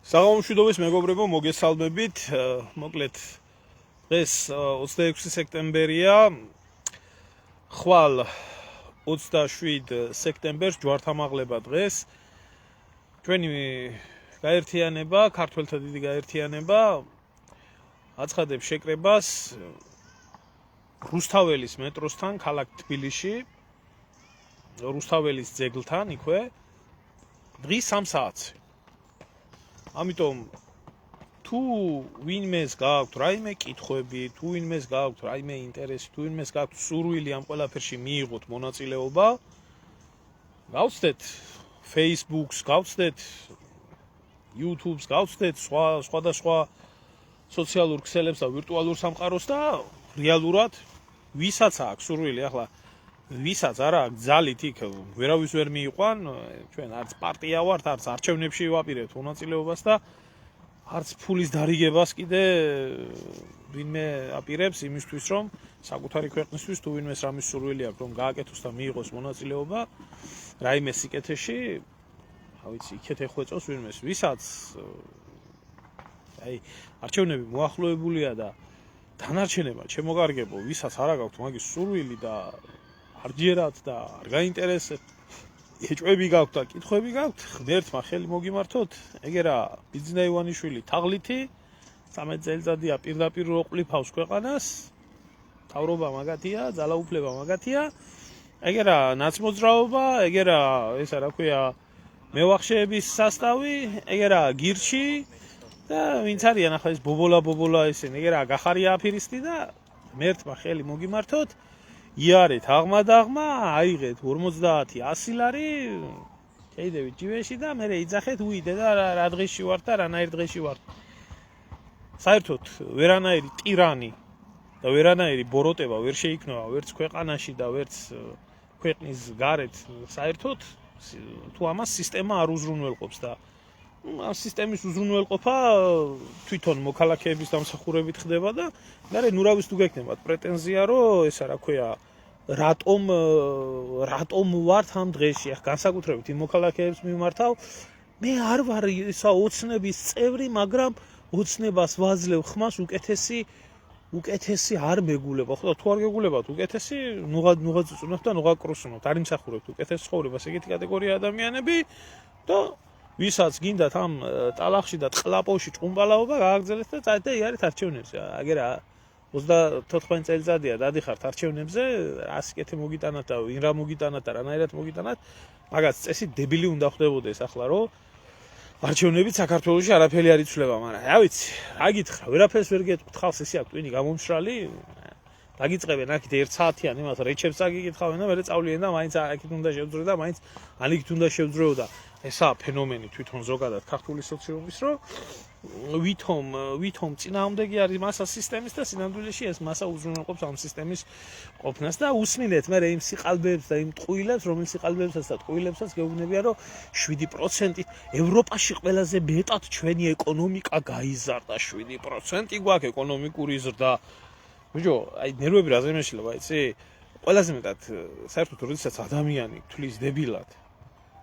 საღამომშვიდობის მეგობრებო, მოგესალმებით. მოკლედ დღეს 26 სექტემბერია. ხვალ 27 სექტემბერს ჯვართამაღლება დღეს. ჩვენი გაერთიანება, ქართველთა დიდი გაერთიანება აცხადებს შეკრებას რუსთაველის მეტროსთან ქალაქ თბილისში, რუსთაველის ძეგლთან იქვე დღის 3 საათზე. ამიტომ თუ ვინმეს გააქვთ რაიმე კითხვები, თუ ვინმეს გააქვთ რაიმე ინტერესი, თუ ვინმეს გააქვთ სურვილი ამ ყველაფერში მიიღოთ მონაწილეობა, გავცდეთ Facebook-ს, გავცდეთ YouTube-ს, გავცდეთ სხვადასხვა სოციალურ ქსელებს და ვირტუალურ სამყაროს და რეალურად ვისაც აქვს სურვილი, ახლა ვისაც არა აქვს ძალით იქ ვერავის ვერ მიიყვან, ჩვენ არც პარტია ვართ, არც არჩევნებში ვაპირებთ მონაწილეობას და არც ფულის დარიგებას კიდე ვინმე აპირებს იმისთვის, რომ საკუთარი ქვეყნისთვის თუ ვინმეს რამის სურვილი აქვს, რომ გააკეთოს და მიიღოს მონაწილეობა რაიმე სიკეთეში, რა ვიცი, იქეთ ეხვეწოს ვინმეს, ვისაც არჩევნები მოახლოებულია და დანარჩენება ჩემოგარგებო, ვისაც არ აქვს მაგის სურვილი და არ ჯერათ და არ გაინტერესებთ, ეჭვები გაქვთ და კითხვები გაქვთ, ღმერთმა ხელი მოგიმართოთ. ეგერა ბიძინა ივანიშვილი თაღლითი 13 წელიწადია პირდაპირ როყლიფავს ქვეყანას, თავრობა მაგათია, ძალაუფლება მაგათია. ეგერა ნაცმოძრაობა, ეგერა ესა რა ქვია, მევახშეების სასტავი, ეგერა გირჩი და ვინც არიან ახლა ეს ბობოლა ესენი, ეგერა გახარია აფირისტი და ღმერთმა ხელი მოგიმართოთ. იარეთ აღმადაღმა, აიღეთ 50-100 ლარი, შეიდებით ჯივეში და მე იძახეთ უიდე და რა დღეში ვართ და რანაირ დღეში ვართ. საერთოდ ვერანაირი ტირანი და ვერანაირი ბოროტება ვერ შეიქმნება ვერც ქვეყანაში და ვერც ქვეყნის გარეთ. საერთოდ თუ ამას სისტემა არ უზრუნველყოფს და ამ სისტემის უზრუნველყოფა თვითონ მოქალაქეების დამსახურებით ხდება და მე ნურავის თუ გექნებათ პრეტენზია, რომ ესა რა ქვია, რატომ ვართ ამ დღეში, ახ განსაკუთრებით იმ მოქალაქეებს მიმართავ, მე არ ვარ ისა ოცნების წევრი, მაგრამ ოცნებას ვაძლევ ხმას უკეთესი არ მეგულება. ხო და თუ არ გეგულებათ უკეთესი, ნუღა წუნებთ და ნუღა კრუსუნებთ, არ იმსახურებთ უკეთეს ცხოვრებას ეგეთი კატეგორია ადამიანები და ვისაც გინდათ ამ ტალახში და ტყლაპოვში ჭუმბალაობა გააგრძელეთ და წაეთ და იარეთ არჩევნებზე. აგერა 34 წელიწადია დადიხართ არჩევნებზე, რა სიკეთე მოგიტანათ და ვინ რა მოგიტანათ და რანაირად მოგიტანათ, მაგაც წესი დებილი უნდა ხდებოდეს ახლა, რომ არჩევნებით საქართველოში არაფერი არ იცვლება, მაგრამ რა ვიცი, რა გითხრა, ვერაფერს ვერ გეტყვით, ხალხს ესე აქვს ტვინი გამომშრალი, დაგიწყებენ აქეთ 1 საათიან იმას რეჩებს აგიკითხავენ და მე წავლიენ და მაინც აქეთ უნდა შევძრო და მაინც ანიქით უნდა შევძროო და ესაა ფენომენი თვითონ ზოგადად ქართული სოციუმის, რომ ვითომ წინააღმდეგი არის მასა სისტემის და სინამდვილეში ეს მასა უზრუნველყოფს ამ სისტემის ყოფნას და უსმინეთ მე იმ სიყალბეებს და იმ ტყუილებს, რომელიც სიყალბებსაც და ტყუილებსაც გეუბნებიან, რომ 7% ევროპაში ყველაზე მეტად ჩვენი ეკონომიკა გაიზარდა, 7% გვაქვს ეკონომიკური ზრდა. ბიჭო, აი ნერვები რაზე მეშლება, იცი? ყველაზე მეტად საერთოდ როდესაც ადამიანი თulis დებილად.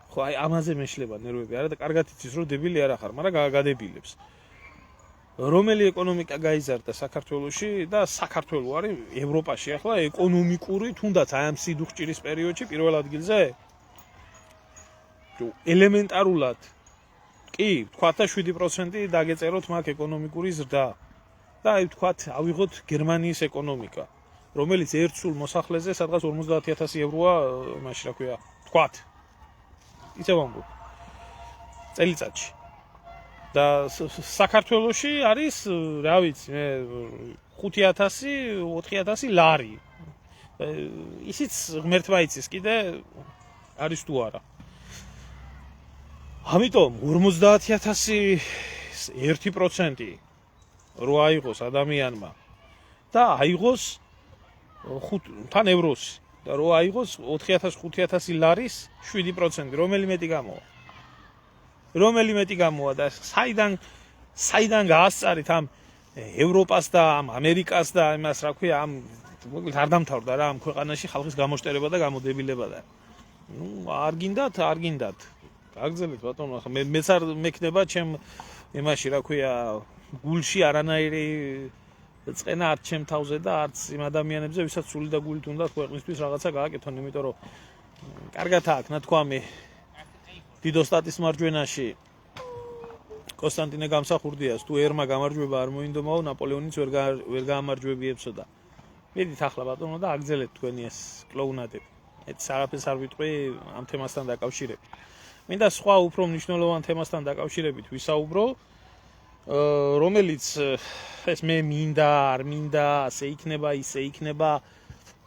ხო, აი ამაზე მეშლება ნერვები, არა და კარგად იცის, რომ დებილი არ ახარ, მაგრამ გადებილებს. რომელი ეკონომიკა გაიზარდა საქართველოში და საქართველო არის ევროპაში ახლა ეკონომიკური, თუნდაც აი ამ სიდუხჭირის პერიოდში პირველ ადგილზე? ელემენტარულად კი, თქვათ და 7% დაგეწეროთ მაგ ეკონომიკური ზრდა. და აი თქვათ, ავიღოთ გერმანიის ეკონომიკა, რომელიც ერთ სულ მოსახლეზე სადღაც 50,000 ევროა, მაშინ რა ქვია, თქვათ. იცი ვამბობ. წელიწადში. და საქართველოში არის, რა ვიცი, მე 5,000, 4,000 ლარი. ისიც ღმერთმა იცის კიდე არის თუ არა. ამიტომ 50,000 1% რო აიღოს ადამიანმა და აიღოს 5 ევროსი და რო აიღოს 4,000-5,000 ლარის 7%, რომელი მეტი გამოვა და საიდან გაასწარით ამ ევროპას და ამ ამერიკას და იმას რა ქვია, ამ მოკლედ არ დამთავრდა რა ამ ქვეყანაში ხალხის გამოშტერება და გამოდებილება და არ გინდათ, გაგრძელეთ ბატონო, ახლა მეც არ მექნება ჩემ იმაში რა ქვია გულში არანაირი წენა არ ჩემ თავზე და არც იმ ადამიანებზე ვისაც სული და გულით უნდა ქვეყნისთვის რაღაცა გააკეთონ იმიტომ რომ კარგად აქვს ნათქვამი დიდოსტატის მარჯვენაში კონსტანტინე გამსახურდიას თუ ერმა გამარჯვება არ მოინდომაო ნაპოლეონიც ვერ გაამარჯვებიებსო და მედით ახლა ბატონო და აგზელეთ თქვენი ეს კლოუნადები ეს არაფერს არ ვიტყვი ამ თემასთან დაკავშირებით მინდა სხვა უფრო მნიშვნელოვან თემასთან დაკავშირებით ვისაუბრო რომელიც ეს მე მინდა არ მინდა ასე იქნება ისე იქნება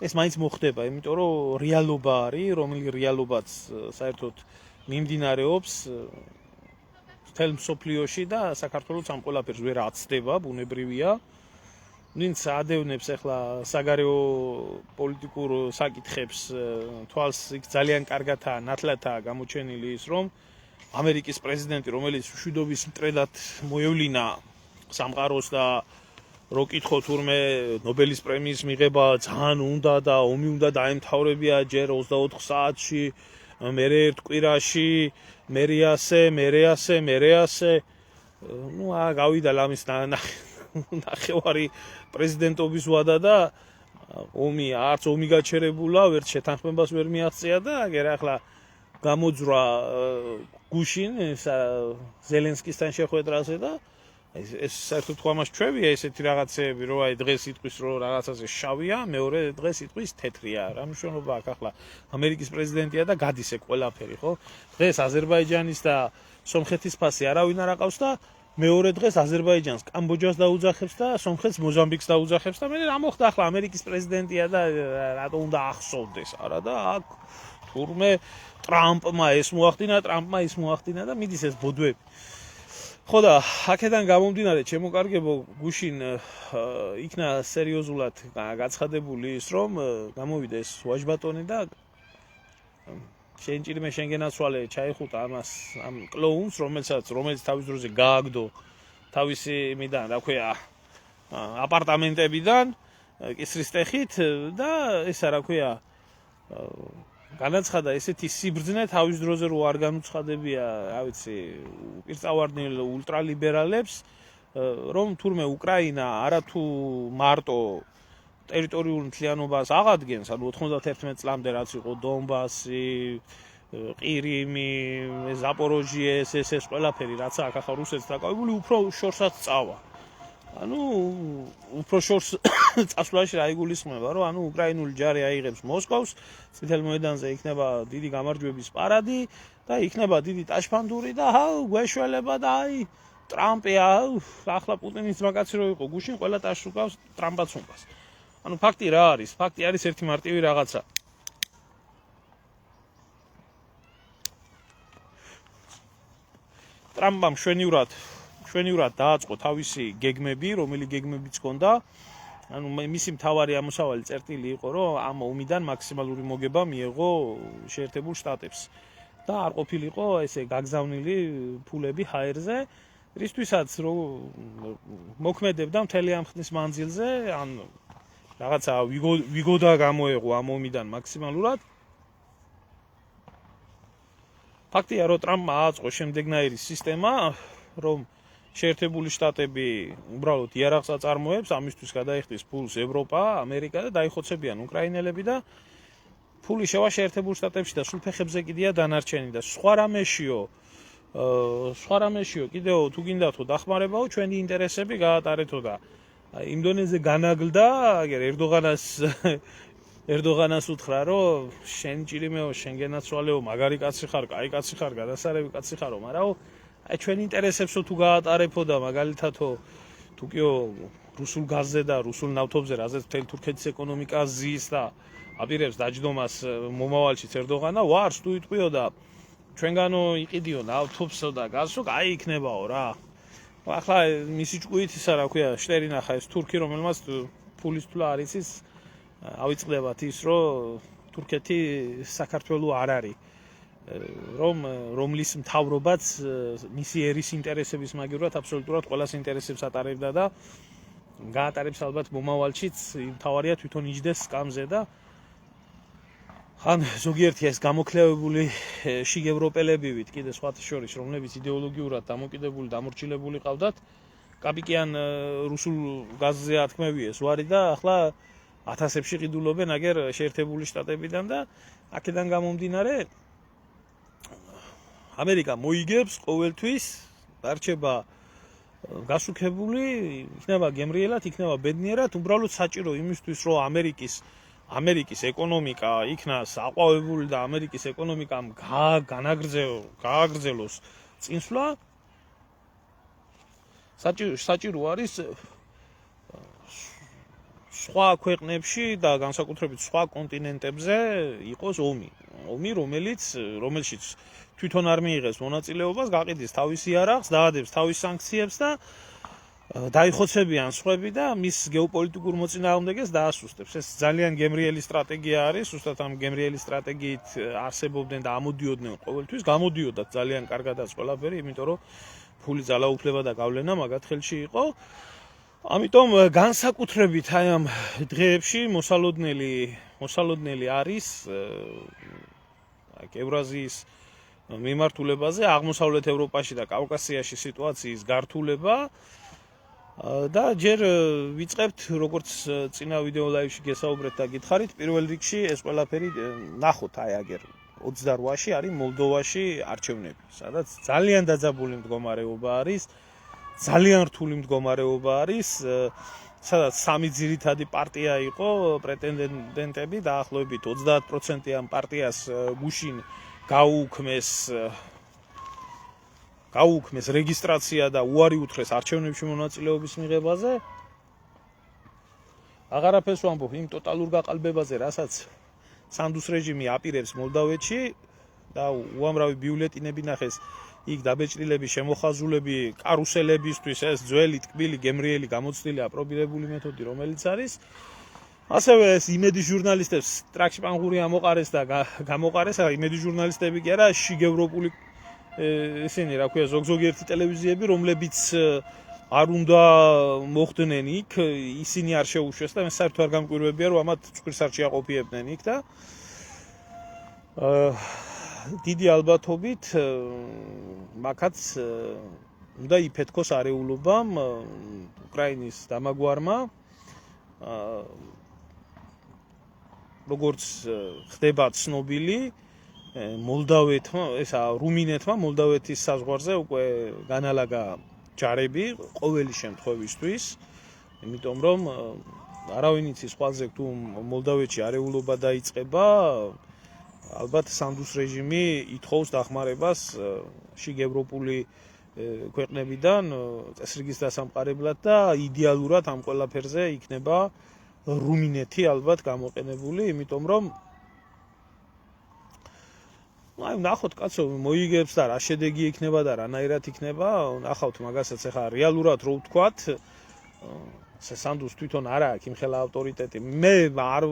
ეს მაინც მოხდება იმიტომ რომ რეალობა არის რომელიც რეალობაც საერთოდ მიმდინარეობს მთელ მსოფლიოში და საქართველოს ამ ყველაფერს ვერ აცდება ბუნებრივია ვინც ადევნებს ახლა საგარეო პოლიტიკურ საკითხებს თვალს იქ ძალიან კარგადაა ნათლადაა გამოჩენილი ის რომ ამერიკის პრეზიდენტი რომელიც მშვიდობის მტრედად მოევლინა სამყაროს და რო კითხო თურმე ნობელის პრემიის მიღება ძალიან უნდა და ომი უნდა დაემთავრებია ჯერ 24 საათში მერე ერთ კვირაში მერე ასე ნუ გავიდა ლამის ნახევარი პრეზიდენტობის ვადა და ომი არც ომი გაჩერებულა ვერც შეთანხმებას ვერ მიაღწია და აგერ ახლა გამოძრა გუშინ ზელენსკისთან შეხვედრაზე და ეს საერთოდ თვამას ჩვევია ესეთი რაღაცეები რომ აი დღეს იტყვის რომ რაღაცაზე შავია მეორე დღეს იტყვის თეთრია რა მნიშვნელობა აქვს ახლა ამერიკის პრეზიდენტია და გადის ეგ ყველაფერი ხო დღეს აზერბაიჯანის და სომხეთის ფასი არავინ არ აყავს და მეორე დღეს აზერბაიჯანს კამბოჯას დაუძახებს და სომხეთს მოზამბიკს დაუძახებს და მე რა მოხდა ახლა ამერიკის პრეზიდენტია და რატო უნდა ახსოვდეს არა და აქ თურმე ტრამპმა ეს მოახდინა ტრამპმა ის მოახდინა და მიდის ეს ბოდვები ხო და აქედან გამომდინარე ჩემო კარგებო გუშინ იქნა სერიოზულად გაცხადებული ის რომ გამოვიდა ეს ვაჟბატონი და შენჭირმე შენგენაცვალე ჩაიხუტა ამას ამ კლოუნს რომელიც თავის დროზე გააგდო თავისი იმიდან რა ქვია აპარტამენტებიდან კისრის ტეხით და ესა რა ქვია განაცხადა ესეთი სიბრძნე თავის დროზე რო არ განუცხადებია რა ვიცი პირწავარნილ ულტრალიბერალებს რომ თურმე უკრაინა არათუ მარტო ტერიტორიულ მთლიანობას აღადგენს ანუ 91 წლამდე რაც იყო დონბასი ყირიმი ზაპოროჟიე ეს ყველაფერი რაც აქ ახლა რუსეთს დაკავებული უფრო შორსაც წავა ანუ უფრო შორს წასვლაში რა იგულისხმება რომ ანუ უკრაინული ჯარი აიღებს მოსკოვს წითელ მოედანზე იქნება დიდი გამარჯვების პარადი და იქნება დიდი ტაშფანდური და გვეშველება და აი ტრამპი ახლა პუტინის მაგაცი რო იყო გუშინ ყველა ტაშს უკავს ტრამპაც უკავს ანუ ფაქტი რა არის ფაქტი არის ერთი მარტივი რაღაცა ტრამპამ შვენივრად დააწყო თავისი გეგმები, რომელიც გეგმებიც ჰქონდა. ანუ მისი მთავარი ამოსავალი წერტილი იყო, რომ ამ ომიდან მაქსიმალური მოგება მიეღო შეერთებულ შტატებს. და არ ყოფილიყო ესე გაგზავნილი ფულები ჰაერზე, რისთვისაც რომ მოქმედებდა მთელი ამ ხნის მანძილზე, ან რაღაცა ვიგოდა გამოეღო ამ ომიდან მაქსიმალურად. ფაქტია, რომ ტრამპმა აწყო შემდეგნაირი სისტემა, რომ შეერთებული შტატები უბრალოდ იარაღს აწარმოებს, ამისთვის გადაიხდის ფულს ევროპა, ამერიკა და დაიხოცებიან უკრაინელები და ფული შევა შეერთებულ შტატებში და სულ ფეხებზე კიდია დანარჩენი და სხვა რამეშიო კიდევ თუ გინდათ ხო დახმარებაო ჩვენი ინტერესები გაატარეთო და იმ დონეზე განაგლდა, აგერ ერდოღანას უთხრა, რომ შენ ჭირიმეო, შენ გენაცვალეო, მაგარი კაცი ხარ, კაი კაცი ხარ, გადასარევი კაცი ხარო, მაგრამ აი ჩვენ ინტერესებსო თუ გაატარებო და მაგალითათო თუ კიო რუსულ გაზზე და რუსულ ნავთობზე, რაზეც მთელი თურქეთის ეკონომიკა ზის და აპირებს დაჯდომას მომავალშიც ერდოღანა, ვარს თუ იტყვიო და ჩვენგანო იყიდიო ნავთობსო და გაზსო, აი იქნებაო რა. ახლა მისი ჭკუით ისა რა ქვია, შტერი ნახა ეს თურქი, რომელმაც ფულის თვლა არ იცის, ავიწყდებათ ის, რომ თურქეთი საქართველოს არ არის. რომლის მთავრობაც მისი ერის ინტერესების მაგივრად აბსოლუტურად ყველას ინტერესებს ატარებდა და გაატარებს ალბათ მომავალშიც, მთავარია თვითონ იჯდეს სკამზე და ხან ზოგიერთი ეს გამოქლევებული შიგ ევროპელებივით კიდე სხვათა შორის რომლებიც იდეოლოგიურად დამოკიდებული დამორჩილებული ყავდათ კაპიკიან რუსულ გაზზე ათქმევიეს ვარი და ახლა ათასებში ყიდულობენ აგერ შეერთებული შტატებიდან და აქედან გამომდინარე ამერიკა მოიგებს ყოველთვის დარჩება გასუქებული იქნება გემრიელად იქნება ბედნიერად უბრალოდ საჭირო იმისთვის რომ ამერიკის ეკონომიკა იქნა საყვავებული და ამერიკის ეკონომიკამ გააგრძელოს წინსვლა საჭირო არის სხვა ქვეყნებში და განსაკუთრებით სხვა კონტინენტებზე იყოს ომი რომელშიც თვითონ არ მიიღებს მონაწილეობას გაყიდის თავისი არახს დაადებს თავის სანქციებს და დაიხოცებიან სხვები და მის გეოპოლიტიკურ მოწინააღმდეგეს დაასუსტებს. ეს ძალიან გემრიელი სტრატეგია არის, უბრალოდ ამ გემრიელი სტრატეგიით არსებობდნენ და ამოდიოდნენ ყოველთვის, გამოდიოდათ ძალიან კარგადაც ყველაფერი, იმიტომ რომ ფული ძალაუფლება და გავლენა მაგათ ხელში იყო. ამიტომ განსაკუთრებით აი ამ დღეებში მოსალოდნელი არის ევრაზიის მიმართულებაზე, აღმოსავლეთ ევროპაში და კავკასიაში სიტუაციის გართულება და ჯერ ვიწყებთ როგორც წინა ვიდეო ლაივში გესაუბრეთ და გითხარით პირველ რიგში ეს ყველაფერი ნახოთ აი აგერ 28-ში არის მოლდოვაში არჩევნები სადაც ძალიან დაძაბული მდგომარეობა არის ძალიან რთული მდგომარეობა არის სადაც სამი ძირითადი პარტია იყო პრეტენდენტები დაახლოებით 30% ამ პარტიას გუშინ გაუქმეს რეგისტრაცია და უარი უთხრეს არჩევნებში მონაწილეობის მიღებაზე. აღარაფერს ვამბობ იმ ტოტალურ გაყალბებაზე, რასაც სანდუს რეჟიმი აპირებს მოლდოვეთში და უამრავი ბიულეტინები ნახეს იქ დაბეჭდილების შემოხაზულები კარუსელებისთვის ეს ძველი ტკბილი გემრიელი გამოცდილი აპრობირებული მეთოდი რომელიც არის. ასევე ეს იმედი ჟურნალისტებს ტრაქში პანღური ამოყარეს და გამოყარეს, იმედი ჟურნალისტები კი არა, შიგ ევროპული ესენი, რა ქვია, ზოგიერთი ტელევიზიები, რომლებიც არ უნდა მოხდნენ იქ, ისინი არ შეუშვეს და მე საერთოდ არ გამკვირვებია, რომ ამათ წვრილს არ შეაყოფიებდნენ იქ და დიდი ალბათობით მაგაც უნდა იფეთქოს არეულობამ უკრაინის დამაგვარმა როგორც ხდება ცნობილი რუმინეთმა მოლდოვეთის საზღვარზე უკვე განალაგა ჯარები ყოველი შემთხვევისთვის, იმიტომ რომ არავინ იცის ყველაზე თუ მოლდოვეთში არეულობა დაიწყება, ალბათ სანდუს რეჟიმი ითხოვს დახმარებას შიგ ევროპული ქვეყნებიდან წესრიგის დასამყარებლად და იდეალურად ამ ყველაფერზე იქნება რუმინეთი ალბათ გამოყენებული, იმიტომ რომ აი ნახოთ კაცო მოიგებს და რა შედეგი იქნება და რანაირად იქნება, ნახავთ მაგასაც ახლა რეალურად რო ვთქვათ, სანდუს თვითონ არა აქვს იმ ხელა ავტორიტეტი. მე არ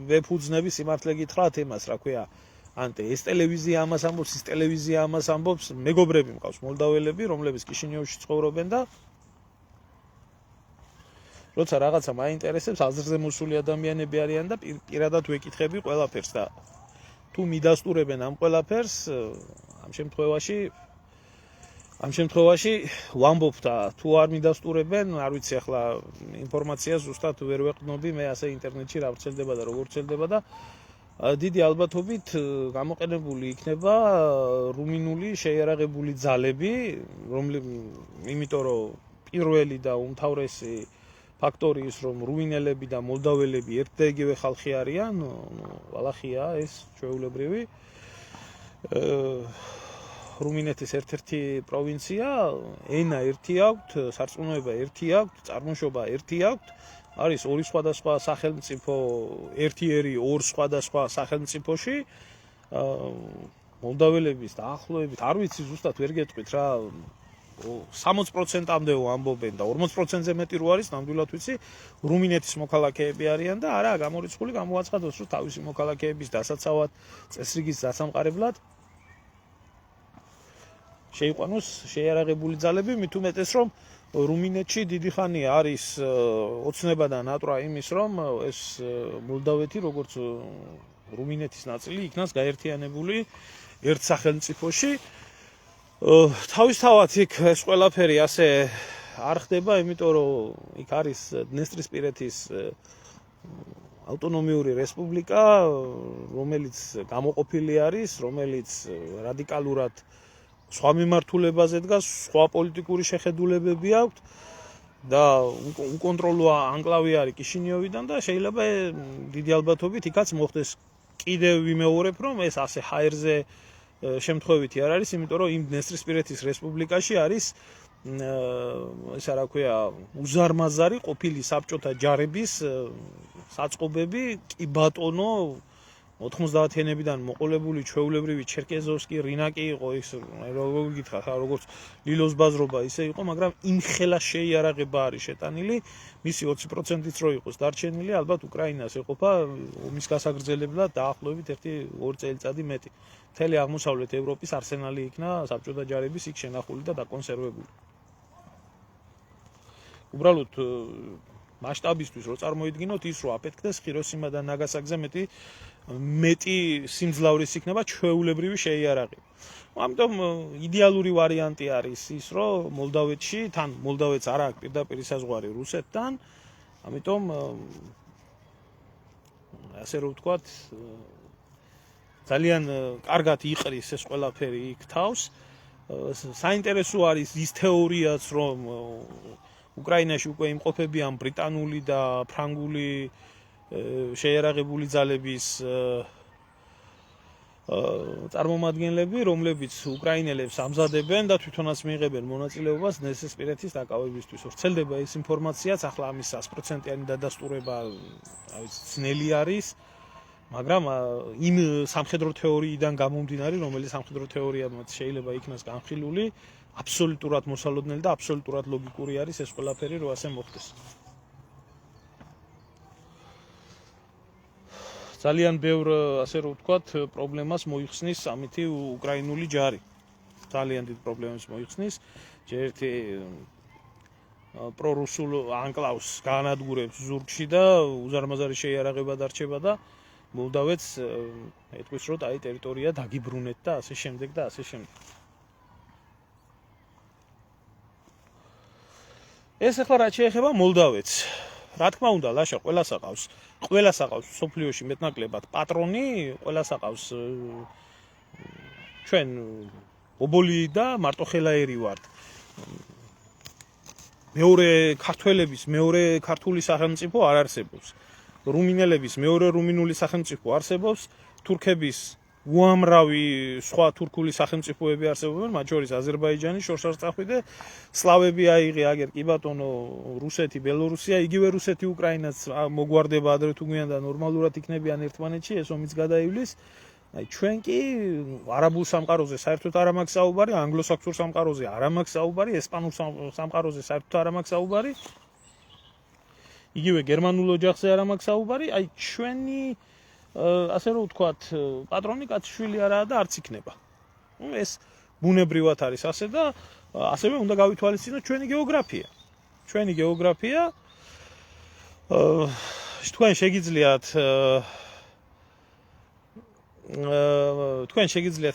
ვეფუძნები სიმართლე გითხრათ იმას, რა ქვია, ანტე ეს ტელევიზია ამას ამბობს, ის ტელევიზია ამას ამბობს, მეგობრები მყავს მოლდოველები, რომლებიც კიშინიოვში ცხოვრობენ და როცა რაღაცა მაინტერესებს, აზრზე მოსული ადამიანები არიან და პირადად ვეკითხები ყველაფერს და თუ მიდასტურებენ ამ ყველაფერს, ამ შემთხვევაში ვამბობ და თუ არ მიდასტურებენ, არ ვიცი ახლა ინფორმაციას ზუსტად ვერ ვეყნობი, მე ასე ინტერნეტში რა ვრცელდება და როგორ ვრცელდება და დიდი ალბათობით გამოყენებული იქნება რუმინული შეიარაღებული ძალები, იმიტომ რომ პირველი და უმთავრესი ფაქტორი ის რომ რუმინელები და მოლდოველები ერთ და იგივე ხალხი არიან, ვალახია ეს ჩვეულებრივი რუმინეთის ერთ-ერთი პროვინცია, ენა ერთი აქვთ, სარწმუნოება ერთი აქვთ, წარმოშობა ერთი აქვთ, არის ორი სხვადასხვა სახელმწიფო, ერთი ორ სხვადასხვა სახელმწიფოში, მოლდოველების დაახლოებით, არ ვიცი ზუსტად ვერ გეტყვით რა 60%-მდე ამბობენ და 40%-ზე მეტი რო არის, ნამდვილად ვიცი, რუმინეთის მოქალაქეები არიან და არა გამორიცხული გამოაცხადოს, რომ თავისი მოქალაქეების დასაცავად, წესრიგის დასამყარებლად შეიყვანოს შეიარაღებული ძალები, მით უმეტეს რომ რუმინეთში დიდი ხანი არის ოცნება და ნატრა იმის, რომ ეს მოლდოვეთი როგორც რუმინეთის ნაწილი იქნას გაერთიანებული ერთ სახელმწიფოში. თავისთავად იქ ეს ყველაფერი ასე არ ხდება, იმიტომ რომ იქ არის დნესტრისპირეთის ავტონომიური რესპუბლიკა, რომელიც გამოყოფილი არის, რომელიც რადიკალურად სხვა მიმართულებაზე დგას, სხვა პოლიტიკური შეხედულებები აქვს და უკონტროლო ანკლავი არის კიშინიოვიდან და შეიძლება დიდი ალბათობით იქაც მოხდეს. კიდევ ვიმეორებ, რომ ეს ასე ჰაერზე შემთხვევითი არ არის, იმიტომ რომ იმ დნესტრისპირეთის რესპუბლიკაში არის ესა რა ქვია, უზარმაზარი ყოფილი საბჭოთა ჯარების საწყობები, კი ბატონო 90-იანებიდან მოყოლებული ჩვეულებრივი ჩერკეზოვსკი, რინაკი იყო, ის როგორ გითხრათ, როგორც ლილოს ბაზრობა ისე იყო, მაგრამ იმ ხელა შეიარაღება არის შეტანილი, მისი 20%-იც რო იყოს დარჩენილი, ალბათ უკრაინას ეყოფა ომის გასაგრძელებლად დაახლოებით 1-2 წელიწადი მეტი. მთელი აღმოსავლეთ ევროპის არსენალი იქნა საბჭოთა ჯარების იქ შენახული და დაკონსერვებული. უბრალოდ მასშტაბისთვის რო წარმოიდგინოთ, ის რო აფეთქდეს ხიროსიმა და ნაგასაკზე მეტი სიმძლავრის იქნება ჩვეულებრივი შეიარაღება. ამიტომ იდეალური ვარიანტი არის ის, რომ მოლდავეთში, თან მოლდავეთს არ აქვს პირდაპირ საზღვარი რუსეთთან, ამიტომ ასე რომ ვთქვათ, ძალიან კარგად იყრის ეს ყველაფერი იქ თავს. საინტერესო არის ის თეორიაც, რომ უკრაინაში უკვე იმყოფებიან ბრიტანული და ფრანგული შეიარაღებული ძალების წარმომადგენლები, რომლებიც უკრაინელებს ამზადებენ და თვითონაც მიიღებენ მონაწილეობას დნესტრისპირეთის დაკავებისთვის. ვრცელდება ეს ინფორმაციაც, ახლა ამის 100%-იანი დადასტურება ძნელი არის, მაგრამ იმ სამხედრო თეორიიდან გამომდინარე, რომელიც სამხედრო თეორია შეიძლება იქნას განხილული, აბსოლუტურად მოსალოდნელი და აბსოლუტურად ლოგიკური არის ეს ყველაფერი, რომ ასე მოხდეს. ძალიან ბევრ, ასე რომ ვთქვათ, პრობლემას მოიხსნის ამითი უკრაინული ჯარი. ძალიან დიდ პრობლემებს მოიხსნის. ერთი პრორუსულ ანკლავს განადგურებს ზურგში და უზარმაზარი შეიარაღება დარჩება და მოლდავეთს ეთქვის, რომ აი ტერიტორია დაგიბრუნეთ და ასე შემდეგ და ასე შემდეგ. ეს ახლა რაც შეეხება მოლდავეთს. რა თქმა უნდა, ლაშა ყველას აყავს სოფლიოში მეტნაკლებად პატრონი, ყველას აყავს ჩვენ ობოლი და მარტოხელაერი ვართ. მეორე ქართველების მეორე ქართული სახელმწიფო არ არსებობს. რუმინელების მეორე რუმინული სახელმწიფო არსებობს, თურქების უამრავი სხვა თურქული სახელმწიფოები არსებობენ, მათ შორის აზერბაიჯანი, შორსარწახვი და სლავები აიღე აგერ კი ბატონო რუსეთი, ბელორუსია, იგივე რუსეთი, უკრაინაც მოგვარდება ადრე თუ გვიან და ნორმალურად იქნებიან ერთმანეთში, ეს ომიც გადაივლის. აი ჩვენ კი არაბულ სამყაროზე საერთოდ არ მაქვს საუბარი, ანგლოსაქსონურ სამყაროზე არ მაქვს საუბარი, ესპანურ სამყაროზე საერთოდ არ მაქვს საუბარი. იგივე გერმანულ ოჯახზე არ მაქვს საუბარი, აი ჩვენი ასე რომ ვთქვათ, პატრონი კაცშვილი არაა და არც იქნება. ეს ბუნებრივად არის ასე და ასევე უნდა გავითვალისწინოთ ჩვენი გეოგრაფია. ჩვენი გეოგრაფია თქვენ შეგიძლიათ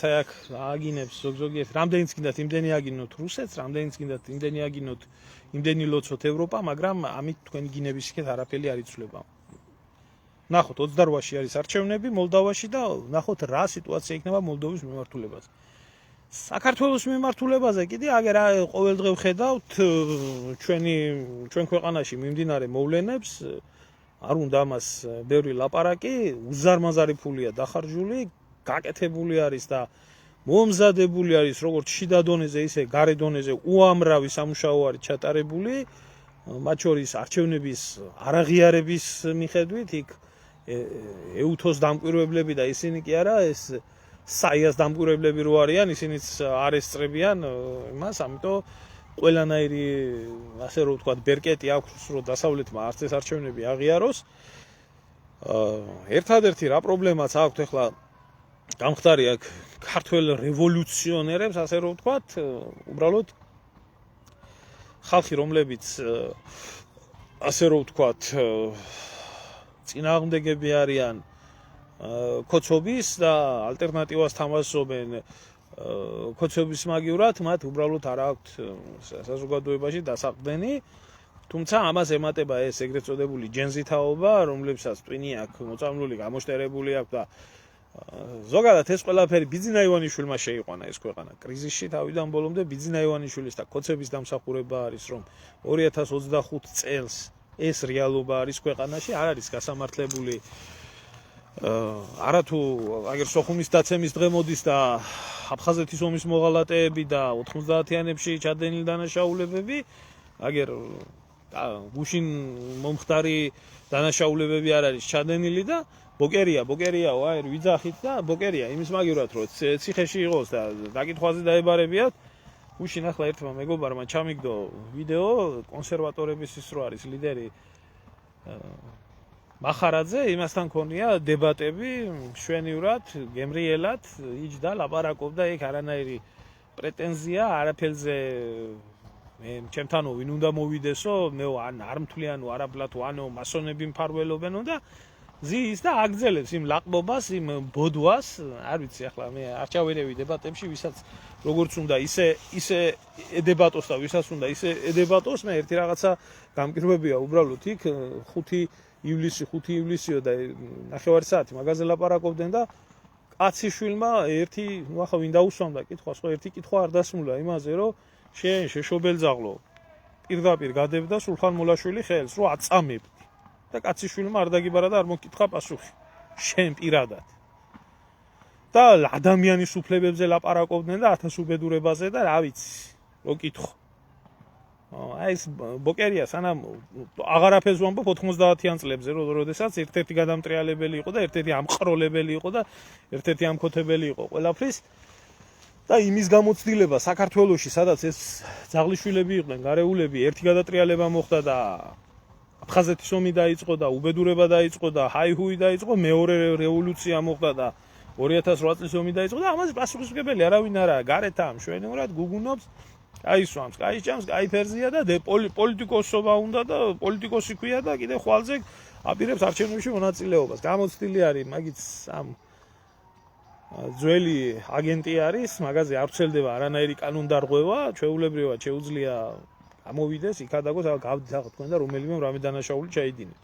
აი აქ აგინებს ზოგიერთი, რამდენიც გინდათ იმდენი აგინოთ რუსეთს, რამდენიც გინდათ იმდენი აგინოთ, იმდენი ლოცოთ ევროპა, მაგრამ ამით თქვენი გინების იქეთ არაფერი არ იცვლება. ნახოთ 28-ში არის არჩევნები მოლდავაში და ნახოთ რა სიტუაცია იქნება მოლდოვის მიმართულებაზე. საქართველოს მიმართულებაზე კიდე აგერ ყოველდღე ვხედავთ ჩვენ ქვეყანაში მიმდინარე მოვლენებს, არ უნდა ამას ბევრი ლაპარაკი, უზარმაზარი ფულია დახარჯული, გაკეთებული არის და მომზადებული არის როგორც შიდა დონეზე, ისე გარე დონეზე უამრავი სამუშაო არის ჩატარებული, მათ შორის არჩევნების არაღიარების მიხედვით იქ ეუთოს დამკვირვებლები და ისინი კი არა, ეს საიას დამკვირვებლები რო არიან, ისინიც არ ესწრებიან იმას, ამიტომ ყველანაირი, ასე რომ ვთქვათ, ბერკეტი აქვს, რომ დასავლეთმა არც ეს არჩევნები აღიაროს. ერთადერთი რა პრობლემაც აქვს ახლა გამხდარი აქ ქართველ რევოლუციონერებს, ასე რომ ვთქვათ, უბრალოდ ხალხი, რომლებიც ასე რომ ვთქვათ, წინააღმდეგები არიან კოცობის და ალტერნატივას თამაშობენ კოცობის მაგივრად, მათ უბრალოდ არ აქვთ საზოგადოებაში დასაყრდენი, თუმცა ამას ემატება ეს ეგრეთ წოდებული ჯენზითაობა, რომლებსაც ტვინი აქვს მოწამლული, გამოშტერებული აქვს და ზოგადად ეს ყველაფერი ბიძინა ივანიშვილმა შეიყვანა ეს ქვეყანა კრიზისში თავიდან ბოლომდე ბიძინა ივანიშვილის და კოცების დამსახურება არის რომ 2025 წელს ეს რეალობა არის ქვეყანაში არ არის გასამართლებული არათუ აგერ სოხუმის დაცემის დღე მოდის და აფხაზეთის ომის მოღალატეები და 90-იანებში ჩადენილი დანაშაულებები აგერ გუშინ მომხდარი დანაშაულებები არ არის ჩადენილი და ბოკერიაო აი ვიძახით და ბოკერია იმის მაგივრად რომ ციხეში იყოს და დაკითხვაზე დაებარებიათ გუშინ ახლა ერთმა მეგობარმა ჩამიგდო ვიდეო კონსერვატორების ის რო არის ლიდერი მახარაძე იმასთან ქონია დებატები მშვენივრად გემრიელად იჯდა ლაპარაკობდა იქ არანაირი პრეტენზია არაფერზე მე ჩემთანო ვინ უნდა მოვიდესო მე არ მთლიანო არაბლათო ანო მასონები მფარველობენო და ზის და აგძელებს იმ ლაყბობას იმ ბოდვას არ ვიცი ახლა მე არ ჩავერევი დებატებში ვისაც როგორც უნდა ისე ედებატოს და ვისაც უნდა ისე ედებატოს მე ერთი რაღაცა გამკირვებია უბრალოდ იქ 5 ივლისიო და 9 საათი მაგაზე ლაპარაკობდნენ და კაციშვილმა ერთი ნუ ახლა ვინ დაუსვამდა კითხვას ხო ერთი კითხვა არ დასმულა იმაზე რომ შენ შეშობელძაღლო პირდაპირ გადებდა სულხან მოლაშვილი ხელს რომ აწამებდი და კაციშვილმა არ დაგიბარა და არ მოკითხა პასუხი შენ პირადად და ადამიანის უფლებებზე ლაპარაკობდნენ და 1000 უბედურებაზე და რა ვიცი რო კითხო აი ეს ბოკერია სანამ აღარაფერს ვამბობ 90-იან წლებზე როდესაც ერთ-ერთი გადამტრიალებელი იყო და ერთ-ერთი ამყროლებელი იყო და ერთ-ერთი ამქოთებელი იყო ყველაფრის და იმის გამოცდილება საქართველოში სადაც ეს ძაღლიშვილები იყვნენ გარეულები ერთი გადატრიალება მოხდა და აფხაზეთის ომი დაიწყო და უბედურება დაიწყო და ჰაი-ჰუი დაიწყო მეორე რევოლუცია მოხდა და 2008 წლის ომი დაიწყო და ამაზე პასუხისმგებელი არავინ არაა გარეთ ამ შვენივრად გუგუნობს აისვამს კაიჭამს კაიფერზია და პოლიტიკოსობა უნდა და პოლიტიკოსი ქვია და კიდე ხვალზე აპირებს არჩევნებში მონაწილეობას გამოცდილი არის მაგით ამ ძველი აგენტი არის მაგაზე არ ვრცელდება არანაირი კანონდარღვევა ჩვეულებრივად შეუძლია ამოვიდეს იქადაგოს გავდით ახლა თქვენ და რომელიმე რამე დანაშაული ჩაიდინეთ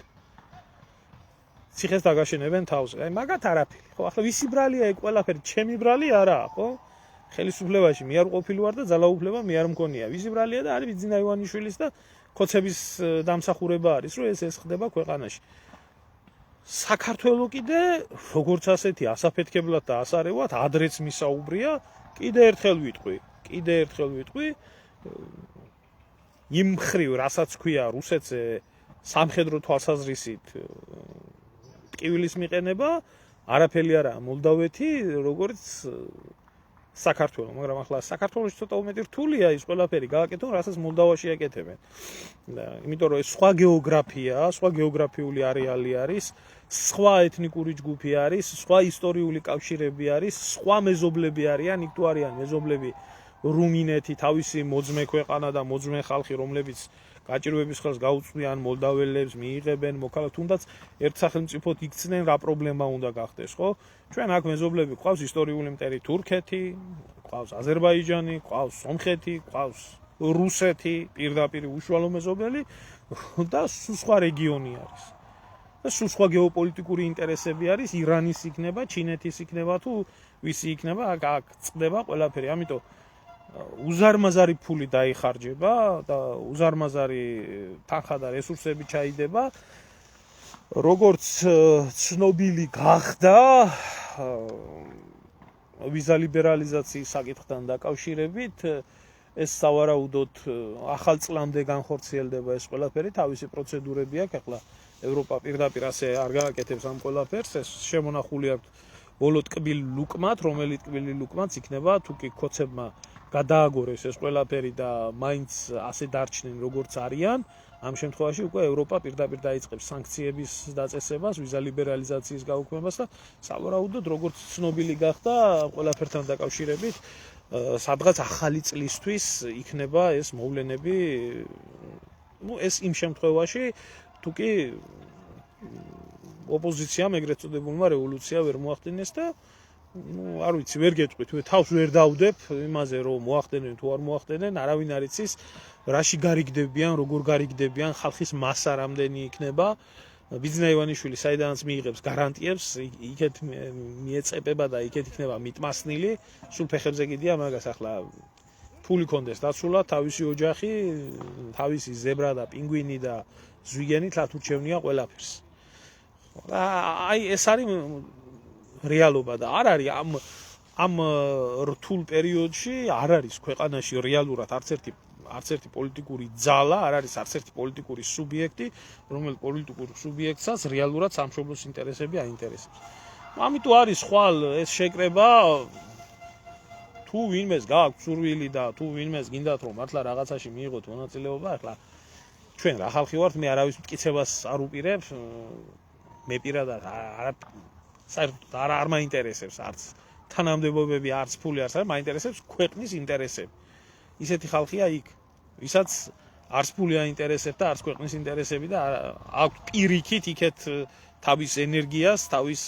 ციხეს დაგაშენებენ თავს აი მაგათ არაფერი ხო ახლა ვისი ბრალია ეგ ყველაფერი ჩემი ბრალი არაა ხო ხელისუფლებაში მე არ ყოფილი ვარ და ძალაუფლება მე არ მქონია ვისი ბრალია და არის ბიძინა ივანიშვილის და კოცების დამსახურება არის რომ ეს ხდება ქვეყანაში საქართველოს კიდე როგორც ასეთი ასაფეთქებლად და ასარევად ადრეც მისაუბრია კიდე ერთხელ ვიტყვი იმ მხრივ რასაც ქვია რუსეთზე სამხედრო თვალსაზრისით ტკივილის მიყენება არაფერი არაა მოლდავეთი როგორც საქართველოს მაგრამ ახლა საქართველოში ცოტა უმეტი რთულია ის ყველაფერი გააკეთონ რასაც მოლდავაში აკეთებენ და იმიტომ რომ ეს სხვა გეოგრაფიული არეალი არის სხვა ეთნიკური ჯგუფი არის სხვა ისტორიული კავშირები არის სხვა მეზობლები არიან იქ თუ არიან მეზობლები რუმინეთი თავისი მოძმე ქვეყანა და მოძმე ხალხი რომლებიც გაჭირვების ხელს გაუწვიან მოლდაველებს მიიღებენ მოქალაქ თუნდაც ერთ სახელმწიფოდ იქცნენ რა პრობლემა უნდა გახდეს ხო ჩვენ აქ მეზობლები ყავს ისტორიული მტერი თურქეთი ყავს აზერბაიჯანი ყავს სომხეთი ყავს რუსეთი პირდაპირ უშუალო მეზობელი და სხვა რეგიონი არის და სხვა გეოპოლიტიკური ინტერესები არის ირანის იქნება ჩინეთის იქნება თუ ვისი იქნება აქ წდება ყველაფერი ამიტომ უზარმაზარი ფული დაიხარჯება და უზარმაზარი თანხა და რესურსები ჩაიდება როგორც ცნობილი გახდა ვიზა ლიბერალიზაციის საკითხთან დაკავშირებით ეს სავარაუდოდ ახალ წლამდე განხორციელდება ეს ყველაფერი თავისი პროცედურები აქვს ახლა ევროპა პირდაპირ ასე არ გააკეთებს ამ ყველაფერს ეს შემონახული აქვს ბოლო ტკბილ ლუკმად რომელიც ტკბილი ლუკმაც იქნება თუ კი კოცებმა გადააგორეს ეს ყველაფერი და მაინც ასე დარჩნენ როგორც არიან ამ შემთხვევაში უკვე ევროპა პირდაპირ დაიწყებს სანქციების დაწესებას ვიზა ლიბერალიზაციის გაუქმებას და სავარაუდოდ როგორც ცნობილი გახდა ყველაფერთან დაკავშირებით სადღაც ახალი წლისთვის იქნება ეს მოვლენები ნუ ეს იმ შემთხვევაში თუ კი ოპოზიციამ ეგრეთ წოდებულმა რევოლუცია ვერ მოახდინეს და არ ვიცი, ვერ გეტყვით, თავს ვერ დავდებ იმაზე, რომ მოახდენენ თუ არ მოახდენენ, არავინ არ იცის, რაში გარიგდებიან, როგორ გარიგდებიან, ხალხის მასა რამდენი იქნება. ბიძინა ივანიშვილი საიდანაც მიიღებს გარანტიებს, იქეთ მიეწებება და იქეთ იქნება მიტმასნილი, სულ ფეხებზე კიდია მაგას ახლა ფული კონდეს დაცულად, თავისი ოჯახი, თავისი ზებრა და პინგვინი და ზვიგენი თლათ ურჩევნია ყველაფერს. აი ეს არის რეალობა და არ არის ამ რთულ პერიოდში არ არის ქვეყანაში რეალურად არც ერთი პოლიტიკური ძალა, არ არის არც ერთი პოლიტიკური სუბიექტი, რომელიც პოლიტიკურ სუბიექტსაც რეალურად სამშობლოს ინტერესები აინტერესებს. ამიტომ არის ხვალ ეს შეკრება თუ ვინმეს გააქვს სურვილი და თუ ვინმეს გინდათ რომ მართლა რაღაცაში მიიღოთ მონაწილეობა, ახლა ჩვენ რა ხალხი ვართ, მე არავის მტკიცებას არ უპირებ, მე პირადად საერთოდ არ მაინტერესებს არც თანამდებობები, არც ფული, არც მაინტერესებს ქვეყნის ინტერესები. ისეთი ხალხია იქ, ვისაც არც ფული აინტერესებს და არც ქვეყნის ინტერესები და აქვს პირიქით იქეთ თავის ენერგიას, თავის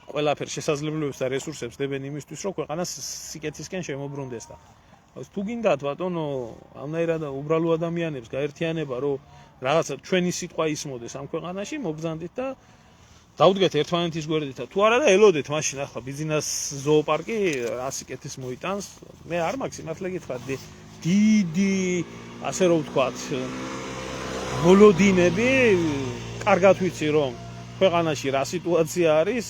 ყველაფერ შესაძლებლობებს და რესურსებს დებენ იმისთვის, რომ ქვეყანა სიკეთისკენ შემოbrunდეს და თუ გინდათ ბატონო, ამნაირად უბრალო ადამიანებს გაერთიანება, რომ რაღაცა ჩვენი სიტყვა ისმოდეს ამ ქვეყანაში, მობრძანდით და დავდგეთ ერთმანეთის გვერდით და თუ არა და ელოდეთ მაშინ ახლა ბიზნეს ზოოპარკი რა სიკეთის მოიტანს. მე არ მაქვს სიმართლე გითხრათ დიდი ასე რომ ვთქვათ მოლოდინები, კარგად ვიცი რომ ქვეყანაში რა სიტუაცია არის,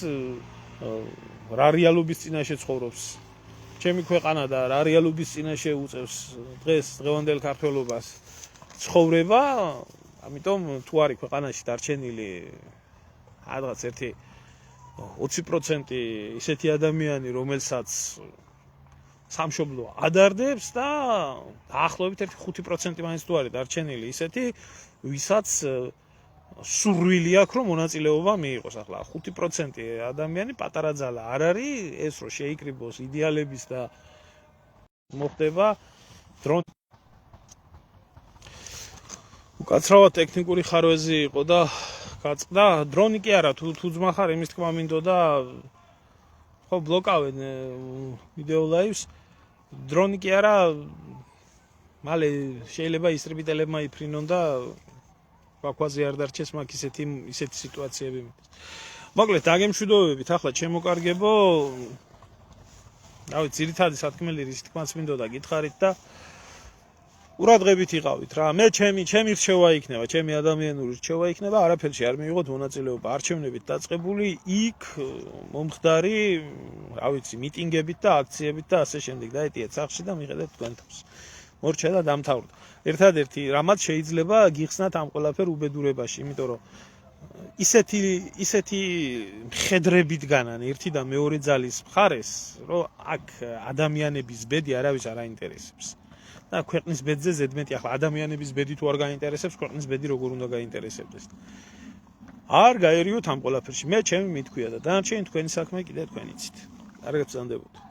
რა რეალობის წინაშე ცხოვრობს ჩემი ქვეყანა და რა რეალობის წინაშე უწევს დღევანდელ ქართველობას ცხოვრება, ამიტომ თუ არის ქვეყანაში დარჩენილი რაღაც ერთი 20% ისეთი ადამიანი, რომელსაც სამშობლო ადარდებს და დაახლოებით 5% მაინც თუ არის დარჩენილი ისეთი, ვისაც სურვილი აქვს რომ მონაწილეობა მიიღოს. ახლა 5% ადამიანი პატარა ძალა არ არის, ეს რომ შეიკრიბოს იდეალების და მოხდება დრონი. უკაცრავად ტექნიკური ხარვეზი იყო და გაწყდა დრონი კი არა, თუ ძმახარ იმის თქმა მინდოდა, ხო ბლოკავენ ვიდეო ლაივს, დრონი კი არა, მალე შეიძლება ისტრიბიტელებმა იფრინონ და ბაქვაზე არ დარჩეს მაგ ისეთი სიტუაციები. მოკლედ დაგემშვიდობებით, ახლა ჩემოკარგებო, რავი, ძირითადი სათქმელი რის თქმაც მინდოდა გითხარით და ურადღებით იყავით რა. მე ჩემი რჩევა იქნება, ჩემი ადამიანური რჩევა იქნება, არაფერში არ მიიღოთ მონაწილეობა არჩევნებით დაწყებული, იქ მომხდარი, რა ვიცი, მიტინგებით და აქციებით და ასე შემდეგ. დაეტიეთ სახლში და მიხედეთ თქვენ თავს. მორჩა და დამთავრდა. ერთადერთი რამაც შეიძლება გიხსნათ ამ ყველაფერ უბედურებაში, იმიტომ რომ ისეთი მხედრებით განან ერთი და მეორე ძალის მხარეს, რომ აქ ადამიანების ბედი არავის არ აინტერესებს. და ქვეყნის ბედზე ზედმეტი ახლა ადამიანების ბედი თუ არ გაინტერესებს, ქვეყნის ბედი როგორ უნდა გაინტერესებდეს. არ გაერიოთ ამ ყველაფერში. მე ჩემი მითქვია და დანარჩენი თქვენი საქმე კიდე თქვენ იცით. კარგად ბრძანდებოდეთ.